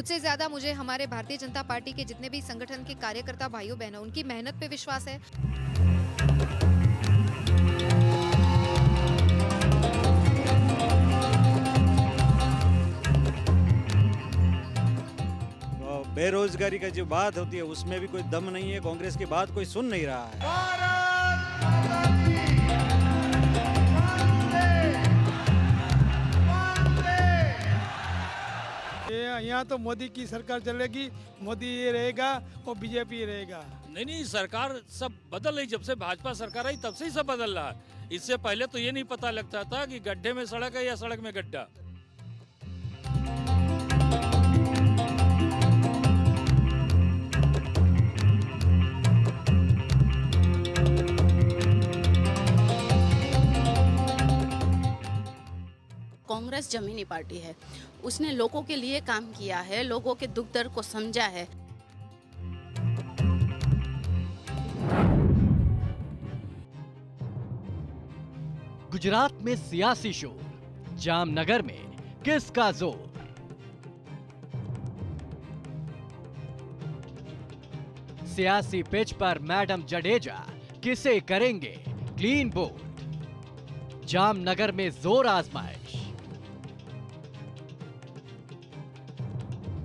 मुझसे ज़्यादा मुझे हमारे भारतीय जनता पार्टी के जितने भी संगठन के कार्यकर्ता भाइयों बहनों उनकी मेहनत पे विश्वास है। बेरोजगारी का जो बात होती है उसमें भी कोई दम नहीं है, कांग्रेस की बात कोई सुन नहीं रहा है। यहाँ तो मोदी की सरकार चलेगी, मोदी ये रहेगा और बीजेपी रहेगा। नहीं, सरकार सब बदल रही। जब से भाजपा सरकार आई तब से ही सब बदल रहा है। इससे पहले तो ये नहीं पता लगता था कि गड्ढे में सड़क है या सड़क में गड्ढा। कांग्रेस जमीनी पार्टी है, उसने लोगों के लिए काम किया है, लोगों के दुख दर्द को समझा है। गुजरात में सियासी शोर, जामनगर में किसका जोर? सियासी पिच पर मैडम जडेजा किसे करेंगे क्लीन बोल्ड? जामनगर में जोर आजमाइश।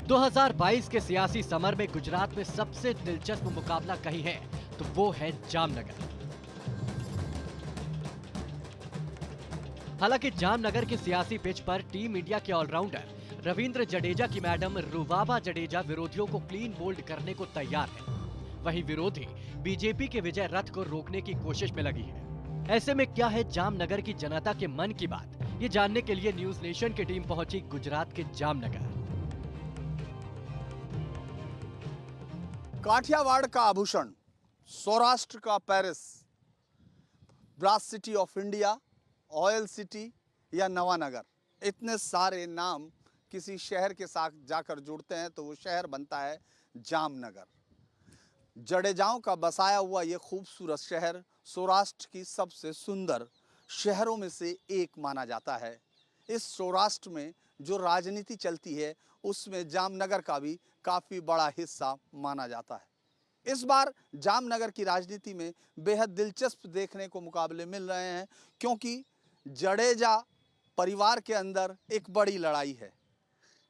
2022 के सियासी समर में गुजरात में सबसे दिलचस्प मुकाबला कहीं है तो वो है जामनगर। हालांकि जामनगर के सियासी पिच पर टीम इंडिया के ऑलराउंडर रविंद्र जडेजा की मैडम रुवाबा जडेजा विरोधियों को क्लीन बोल्ड करने को तैयार है। वहीं विरोधी बीजेपी के विजय रथ को रोकने की कोशिश में लगी है। ऐसे में क्या है जामनगर की जनता के मन की बात, ये जानने के लिए न्यूज नेशन की टीम पहुंची गुजरात के जामनगर। काठियावाड़ का आभूषण, सौराष्ट्र का Paris, brass city of India, oil city या नवानगर, इतने सारे नाम किसी शहर के साथ जाकर जुड़ते हैं तो वो शहर बनता है जामनगर। जडेजाओं का बसाया हुआ ये खूबसूरत शहर सौराष्ट्र की सबसे सुंदर शहरों में से एक माना जाता है। इस सौराष्ट्र में जो राजनीति चलती है उसमें जामनगर का भी काफ़ी बड़ा हिस्सा माना जाता है। इस बार जामनगर की राजनीति में बेहद दिलचस्प देखने को मुकाबले मिल रहे हैं, क्योंकि जडेजा परिवार के अंदर एक बड़ी लड़ाई है।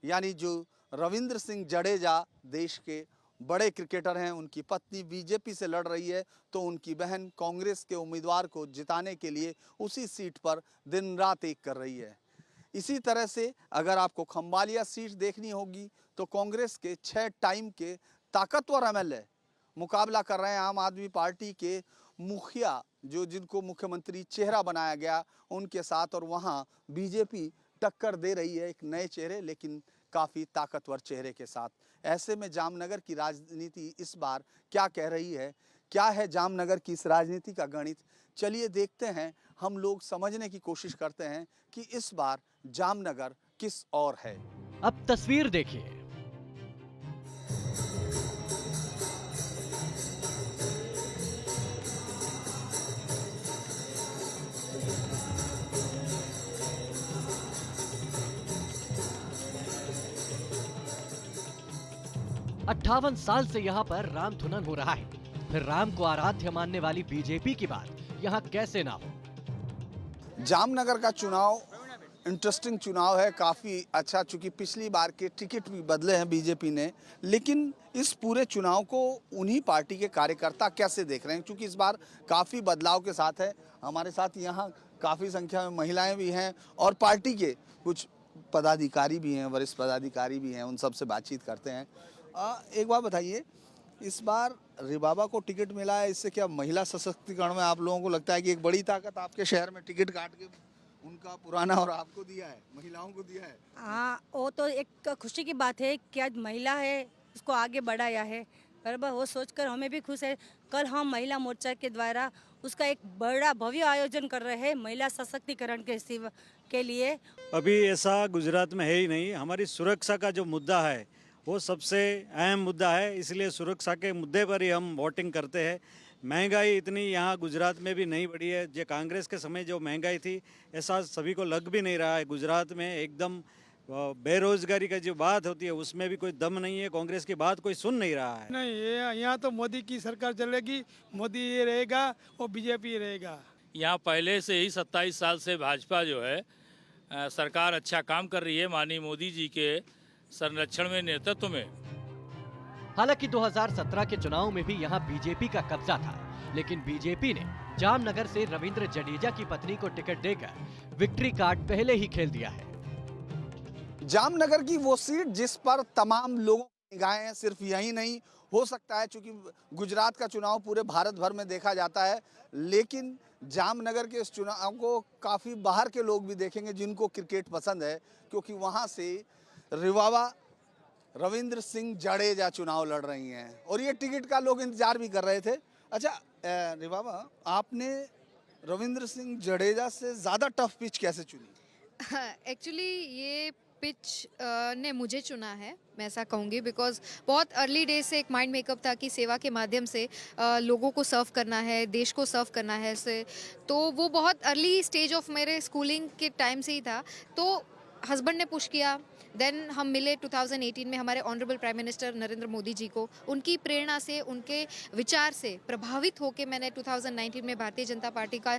यानी जो रविंद्र सिंह जडेजा देश के बड़े क्रिकेटर हैं, उनकी पत्नी बीजेपी से लड़ रही है तो उनकी बहन कांग्रेस के उम्मीदवार को जिताने के लिए उसी सीट पर दिन रात एक कर रही है। इसी तरह से अगर आपको खंबालिया सीट देखनी होगी तो कांग्रेस के 6 टाइम के ताकतवर एमएलए मुकाबला कर रहे हैं आम आदमी पार्टी के मुखिया, जो जिनको मुख्यमंत्री चेहरा बनाया गया, उनके साथ, और वहाँ बीजेपी टक्कर दे रही है एक नए चेहरे लेकिन काफ़ी ताकतवर चेहरे के साथ। ऐसे में जामनगर की राजनीति इस बार क्या कह रही है, क्या है जामनगर की इस राजनीति का गणित, चलिए देखते हैं। हम लोग समझने की कोशिश करते हैं कि इस बार जामनगर किस ओर है। अब तस्वीर देखिए। अट्ठावन साल से यहाँ पर राम धुनन हो रहा है, फिर राम को आराध्य मानने वाली बीजेपी की बात यहाँ कैसे ना हो। जामनगर का चुनाव इंटरेस्टिंग चुनाव है, काफ़ी अच्छा, चूँकि पिछली बार के टिकट भी बदले हैं बीजेपी ने, लेकिन इस पूरे चुनाव को उन्हीं पार्टी के कार्यकर्ता कैसे देख रहे हैं, क्योंकि इस बार काफ़ी बदलाव के साथ है। हमारे साथ यहाँ काफ़ी संख्या में महिलाएं भी हैं और पार्टी के कुछ पदाधिकारी भी हैं, वरिष्ठ पदाधिकारी भी हैं, उन सब से बातचीत करते हैं। एक बात बताइए, इस बार रिबाबा को टिकट मिला है, इससे क्या महिला सशक्तिकरण में आप लोगों को लगता है कि एक बड़ी ताकत आपके शहर में टिकट काट के उनका पुराना और आपको दिया है, महिलाओं को दिया है? हाँ, वो तो एक खुशी की बात है कि आज महिला है उसको आगे बढ़ाया है, बराबर, वो सोचकर हमें भी खुश है। कल हम महिला मोर्चा के द्वारा उसका एक बड़ा भव्य आयोजन कर रहे हैं महिला सशक्तिकरण के लिए। अभी ऐसा गुजरात में है ही नहीं। हमारी सुरक्षा का जो मुद्दा है वो सबसे अहम मुद्दा है, इसलिए सुरक्षा के मुद्दे पर ही हम वोटिंग करते हैं। महंगाई इतनी यहाँ गुजरात में भी नहीं बढ़ी है। जो कांग्रेस के समय जो महंगाई थी ऐसा सभी को लग भी नहीं रहा है। गुजरात में एकदम बेरोजगारी का जो बात होती है उसमें भी कोई दम नहीं है, कांग्रेस की बात कोई सुन नहीं रहा है। नहीं, ये यहाँ तो मोदी की सरकार चलेगी, मोदी ये रहेगा और बीजेपी रहेगा। यहाँ पहले से ही 27 साल से भाजपा जो है सरकार अच्छा काम कर रही है माननीय मोदी जी के संरक्षण में, नेतृत्व में। हालांकि 2017 के चुनाव में भी यहाँ बीजेपी का कब्जा था, लेकिन बीजेपी ने जामनगर से रविंद्र जडेजा की पत्नी को टिकट देकर विक्ट्री कार्ड पहले ही खेल दिया है। जामनगर की वो सीट जिस पर तमाम लोगों की निगाहें हैं, सिर्फ यही नहीं हो सकता है क्योंकि गुजरात का चुनाव पूरे भारत भर में देखा जाता है, लेकिन जामनगर के इस चुनाव को काफ़ी बाहर के लोग भी देखेंगे जिनको क्रिकेट पसंद है, क्योंकि वहाँ से रिवावा रविंद्र सिंह जडेजा चुनाव लड़ रही हैं और ये टिकट का लोग इंतजार भी कर रहे थे। अच्छा रिवावा, आपने रविंद्र सिंह जडेजा से ज़्यादा टफ पिच कैसे चुनी? एक्चुअली ये पिच ने मुझे चुना है, मैं ऐसा कहूँगी, बिकॉज बहुत अर्ली डेज से एक माइंड मेकअप था कि सेवा के माध्यम से लोगों को सर्व करना है, देश को सर्व करना है से, तो वो बहुत अर्ली स्टेज ऑफ मेरे स्कूलिंग के टाइम से ही था। तो हस्बैंड ने पुश किया, देन हम मिले 2018 में हमारे honourable prime minister Narendra Modi ji को। उनकी प्रेरणा से, उनके विचार से प्रभावित होकर मैंने 2019 में भारतीय जनता पार्टी का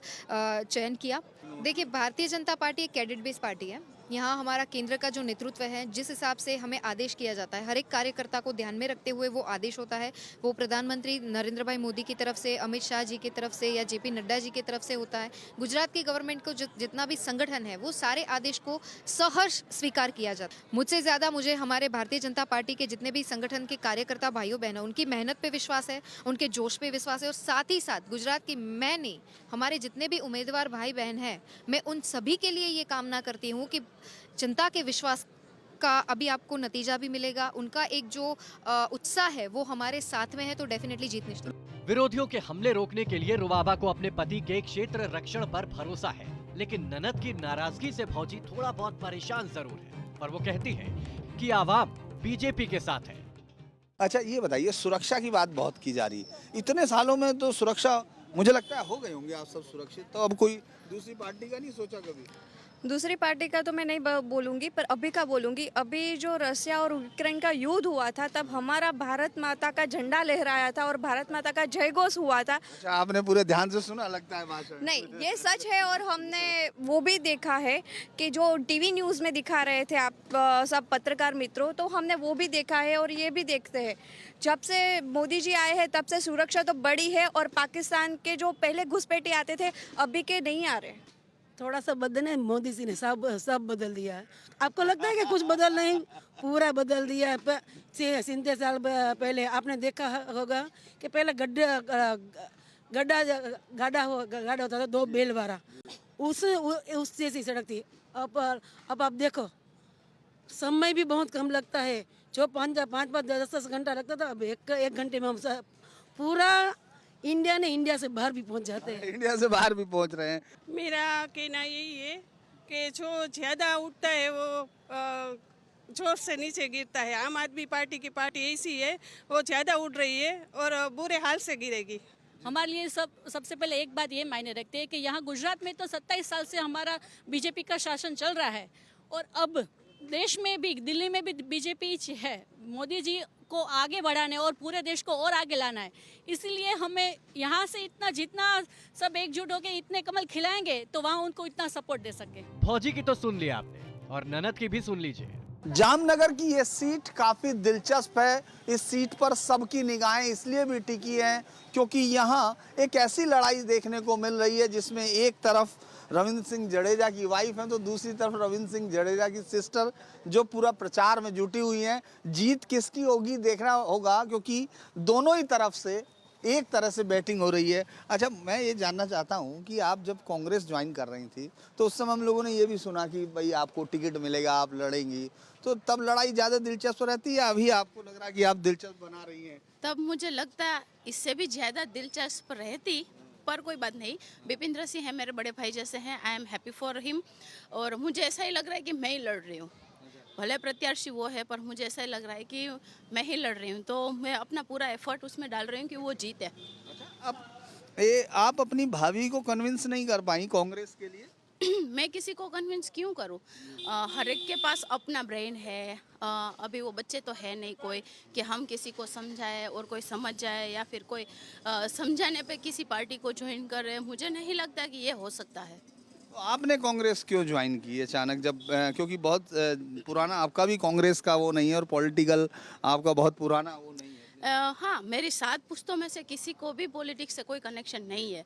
चयन किया। देखिए, भारतीय जनता पार्टी एक कैडेट बेस्ड पार्टी है। यहाँ हमारा केंद्र का जो नेतृत्व है, जिस हिसाब से हमें आदेश किया जाता है, हर एक कार्यकर्ता को ध्यान में रखते हुए वो आदेश होता है। वो प्रधानमंत्री नरेंद्र भाई मोदी की तरफ से, अमित शाह जी की तरफ से या जेपी नड्डा जी की तरफ से होता है। गुजरात की गवर्नमेंट को जितना भी संगठन है, वो सारे आदेश को सहर्ष स्वीकार किया जाता है। मुझसे ज़्यादा मुझे हमारे भारतीय जनता पार्टी के जितने भी संगठन के कार्यकर्ता भाइयों बहनों, उनकी मेहनत पे विश्वास है, उनके जोश पे विश्वास है, और साथ ही साथ गुजरात की मैं नहीं, हमारे जितने भी उम्मीदवार भाई बहन हैं, मैं उन सभी के लिए ये कामना करती हूँ कि जनता के विश्वास का अभी आपको नतीजा भी मिलेगा। उनका एक जो उत्साह है वो हमारे साथ में है, तो डेफिनेटली जीत निश्चित। विरोधियों के हमले रोकने के लिए रुवाबा को अपने पति के क्षेत्र रक्षण पर भरोसा है, लेकिन ननद की नाराजगी से भौजी थोड़ा बहुत परेशान जरूर है, और वो कहती है कि आवाम बीजेपी के साथ है। अच्छा ये बताइए, सुरक्षा की बात बहुत की जा रही है, इतने सालों में तो सुरक्षा मुझे लगता है हो गए होंगे आप सब सुरक्षित, तो अब कोई दूसरी पार्टी का नहीं सोचा कभी? दूसरी पार्टी का तो मैं नहीं बोलूँगी, पर अभी का बोलूँगी। अभी जो रशिया और यूक्रेन का युद्ध हुआ था, तब हमारा भारत माता का झंडा लहराया था और भारत माता का जय घोष हुआ था। अच्छा, आपने पूरे ध्यान से सुना लगता है भाषण? नहीं, ये सच है, और हमने वो भी देखा है कि जो टीवी न्यूज़ में दिखा रहे थे आप सब पत्रकार मित्रों, तो हमने वो भी देखा है और ये भी देखते हैं। जब से मोदी जी आए हैं तब से सुरक्षा तो बढ़ी है, और पाकिस्तान के जो पहले घुसपैठे आते थे अभी के नहीं आ रहे। थोड़ा सा बदलने, मोदी जी ने सब बदल दिया है। आपको लगता है कि कुछ बदल नहीं, पूरा बदल दिया है। 70 साल पहले आपने देखा होगा कि पहले गाड़ा होता था 2 बैल वाला, उस जैसी सड़क थी। अब आप देखो, समय भी बहुत कम लगता है। जो 5-10 घंटा लगता था, अब एक घंटे में हम पूरा इंडिया से बाहर भी पहुंच जाते हैं। इंडिया से बाहर भी पहुंच रहे हैं। मेरा कहना यही है कि जो ज़्यादा उठता है वो जोर से नीचे गिरता है। आम आदमी पार्टी की पार्टी ऐसी है, वो ज़्यादा उड़ रही है और बुरे हाल से गिरेगी। हमारे लिए सबसे पहले एक बात ये मायने रखते हैं कि यहाँ गुजरात में तो 27 साल से हमारा बीजेपी का शासन चल रहा है, और अब देश में भी, दिल्ली में भी बीजेपी है। मोदी जी को आगे बढ़ाने और पूरे देश को और आगे लाना है, इसीलिए हमें यहाँ से इतना, जितना सब एकजुट होकर इतने कमल खिलाएंगे तो वहाँ उनको इतना सपोर्ट दे सके। भौजी की तो सुन लिया आपने, और ननद की भी सुन लीजिए। जामनगर की ये सीट काफ़ी दिलचस्प है। इस सीट पर सबकी निगाहें इसलिए भी टिकी हैं क्योंकि यहाँ एक ऐसी लड़ाई देखने को मिल रही है जिसमें एक तरफ रविंद्र सिंह जडेजा की वाइफ हैं तो दूसरी तरफ रविंद्र सिंह जडेजा की सिस्टर जो पूरा प्रचार में जुटी हुई हैं। जीत किसकी होगी देखना होगा, क्योंकि दोनों ही तरफ से एक तरह से बैटिंग हो रही है। अच्छा, मैं ये जानना चाहता हूँ कि आप जब कांग्रेस ज्वाइन कर रही थी तो उस समय हम लोगों ने ये भी सुना कि भाई आपको टिकट मिलेगा, आप लड़ेंगी, तो तब लड़ाई ज़्यादा दिलचस्प रहती है, अभी आपको लग रहा है कि आप दिलचस्प बना रही हैं? तब मुझे लगता है इससे भी ज़्यादा दिलचस्प रहती, पर कोई बात नहीं। बिपिंदर सिंह है, मेरे बड़े भाई जैसे हैं, I am happy for him, और मुझे ऐसा ही लग रहा है कि मैं ही लड़ रही हूँ। भले प्रत्याशी वो है, पर मुझे ऐसा ही लग रहा है कि मैं ही लड़ रही हूँ, तो मैं अपना पूरा एफर्ट उसमें डाल रही हूँ कि वो जीते। अब आप अपनी भाभी को कन्विंस नहीं कर पाई कांग्रेस के लिए? मैं किसी को कन्विंस क्यों करूं? हर एक के पास अपना ब्रेन है। अभी वो बच्चे तो है नहीं कोई कि हम किसी को समझाए और कोई समझ जाए, या फिर कोई समझाने पे किसी पार्टी को ज्वाइन करे। मुझे नहीं लगता कि ये हो सकता है। तो आपने कांग्रेस क्यों ज्वाइन की अचानक? जब क्योंकि बहुत पुराना आपका भी कांग्रेस का वो नहीं है और पॉलिटिकल आपका बहुत पुराना वो नहीं है। हाँ, मेरी 7 पुश्तों में से किसी को भी पॉलिटिक्स से कोई कनेक्शन नहीं है,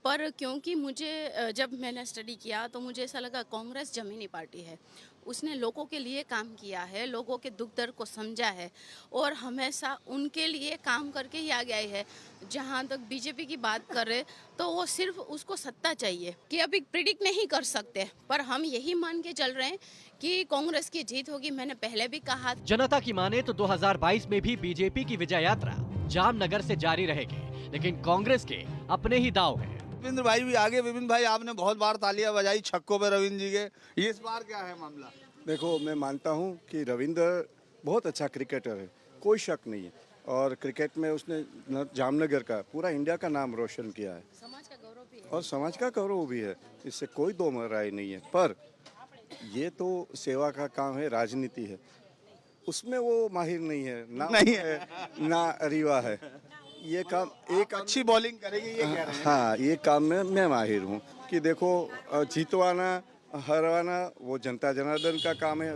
पर क्योंकि मुझे जब मैंने स्टडी किया तो मुझे ऐसा लगा कांग्रेस ज़मीनी पार्टी है। उसने लोगों के लिए काम किया है, लोगों के दुख दर्द को समझा है और हमेशा उनके लिए काम करके ही आगे आई है। जहाँ तक बीजेपी की बात करें तो वो सिर्फ उसको सत्ता चाहिए, कि अभी प्रिडिक्ट नहीं कर सकते, पर हम यही मान के चल रहे हैं कि कांग्रेस की जीत होगी। मैंने पहले भी कहा। जनता की माने तो 2022 में भी बीजेपी की विजय यात्रा जामनगर से जारी रहेगी, लेकिन कांग्रेस के अपने ही दाव हैं। रविंद्र भाई भी आगे। विपिन भाई, आपने बहुत बार तालियां बजाई छक्कों पे रविंद्र जी के, ये इस बार क्या है मामला? देखो, मैं मानता हूं कि रविंद्र बहुत अच्छा क्रिकेटर है, कोई शक नहीं है, और क्रिकेट में उसने जामनगर का पूरा इंडिया का नाम रोशन किया है, समाज का गौरव भी है और समाज का गौरव भी है, इससे कोई दो राय नहीं है। पर ये तो सेवा का काम है, राजनीति है, उसमें वो माहिर नहीं है, ना नहीं है ना रीवा है। ये काम एक अच्छी बॉलिंग करेगी ये कह रहे हैं। हाँ, ये काम में मैं माहिर हूँ कि देखो, जीतवाना हरवाना वो जनता जनार्दन का काम है।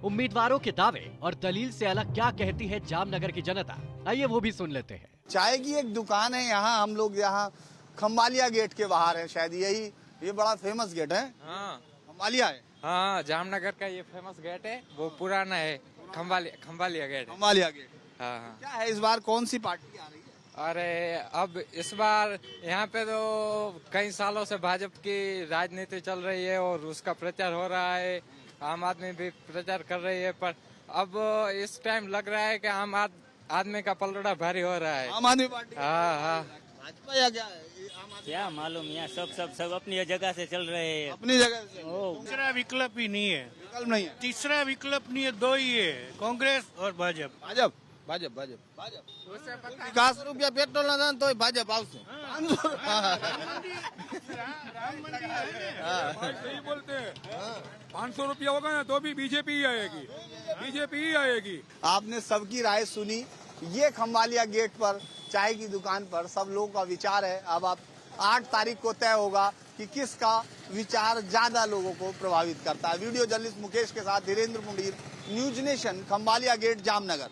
उम्मीदवारों के दावे और दलील से अलग क्या कहती है जामनगर की जनता, आइए वो भी सुन लेते हैं। चाय की एक दुकान है यहाँ, हम लोग यहाँ खम्बालिया गेट के बाहर है, शायद यही, ये बड़ा फेमस गेट है। हाँ, खम्बालिया है। हाँ, जामनगर का ये फेमस गेट है, वो पुराना है, खम्बालिया गेट। खम्बालिया गेट। हाँ, हाँ। क्या है इस बार कौन सी पार्टी आ रही है? अरे अब इस बार यहाँ पे तो कई सालों से भाजपा की राजनीति चल रही है और उसका प्रचार हो रहा है, आम आदमी भी प्रचार कर रही है, पर अब इस टाइम लग रहा है कि आम आदमी का पलड़ा भारी हो रहा है। आम आदमी पार्टी। हाँ, हाँ। भाजपा या क्या है? क्या मालूम, यहाँ सब अपनी जगह से चल रहे हैं, अपनी जगह से। तीसरा विकल्प ही नहीं है। विकल्प नहीं है। तीसरा विकल्प नहीं है, दो ही है, कांग्रेस और भाजपा। भाजपा। ₹50 पेट्रोल ना तो भाजपा आवશે। सही बोलते हैं। 500 रुपया होगा ना तो भी बीजेपी ही आएगी। आपने सबकी राय सुनी। ये खम्बालिया गेट पर चाय की दुकान पर सब लोगों का विचार है। अब आप 8 तारीख को तय होगा कि किसका विचार ज्यादा लोगों को प्रभावित करता है। वीडियो जर्नलिस्ट मुकेश के साथ Dhirendra Mundir, news nation, Khambhalia gate, Jamnagar.